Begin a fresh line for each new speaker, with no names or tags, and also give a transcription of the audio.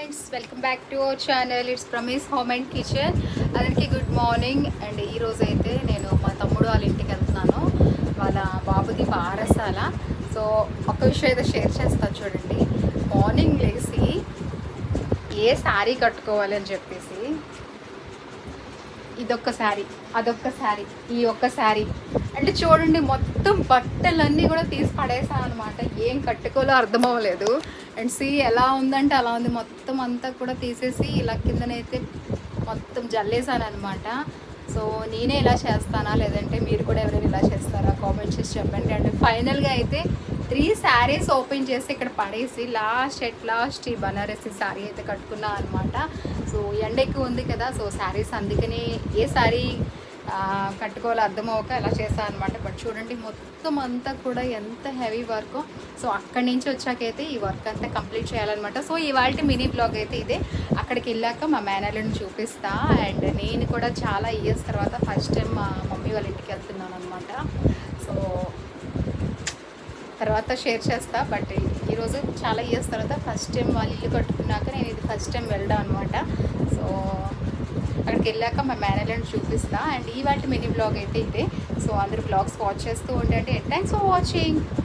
Friends, welcome back to our channel. It's Pramee's home and kitchen. అందరికీ good morning. And ఈరోజు అయితే నేను మా తమ్ముడు వాళ్ళ ఇంటికి వెళ్తున్నాను. వాళ్ళ బాబుది బారసాల. సో ఒక విషయం అయితే షేర్ చేస్తాను చూడండి. మార్నింగ్ లేచి ఏ శారీ కట్టుకోవాలి అని చెప్పేసి ఇదొక్క శారీ, అదొక్క శారీ, ఈ ఒక్క శారీ అంటే చూడండి, మొత్తం బట్టలన్నీ కూడా తీసి పడేసాను అనమాట. ఏం కట్టుకోలో అర్థం అవ్వలేదు. అండ్ సీ ఎలా ఉందంటే అలా ఉంది. మొత్తం అంతా కూడా తీసేసి ఇలా కిందనైతే మొత్తం జల్లేసాను అనమాట. సో నేనే ఇలా చేస్తానా లేదంటే మీరు కూడా ఎవరైనా ఇలా చేస్తారా కామెంట్ చేసి చెప్పండి. అంటే ఫైనల్గా అయితే 3 శారీస్ ఓపెన్ చేసి ఇక్కడ పడేసి లాస్ట్ ఈ బనారసి శారీ అయితే కట్టుకున్నా అనమాట. సో ఎండ ఎక్కువ ఉంది కదా, సో శారీస్ అందుకని ఏ శారీ కట్టుకోవాలో అర్థం అవ్వక ఇలా చేస్తాను అనమాట. బట్ చూడండి మొత్తం అంతా కూడా ఎంత హెవీ వర్క్. సో అక్కడి నుంచి వచ్చాకైతే ఈ వర్క్ అంతా కంప్లీట్ చేయాలన్నమాట. సో ఇవాళ మినీ బ్లాగ్ అయితే ఇదే. అక్కడికి వెళ్ళాక మా మేనర్లను చూపిస్తా. అండ్ నేను కూడా చాలా ఇయర్స్ తర్వాత ఫస్ట్ టైం మా మమ్మీ వాళ్ళ ఇంటికి వెళ్తున్నాను అనమాట. సో తర్వాత షేర్ చేస్తా. బట్ ఈరోజు చాలా ఇయర్స్ తర్వాత ఫస్ట్ టైం వాళ్ళు ఇల్లు కట్టుకున్నాక నేను ఇది ఫస్ట్ టైం వెళ్ళడం అనమాట. సో అక్కడికి వెళ్ళాక మా మేనర్లను చూపిస్తా. అండ్ ఇవాళ మినీ బ్లాగ్ అయితే ఇదే. సో అందరూ బ్లాగ్స్ వాచ్ చేస్తూ ఉండండి. Thanks for watching.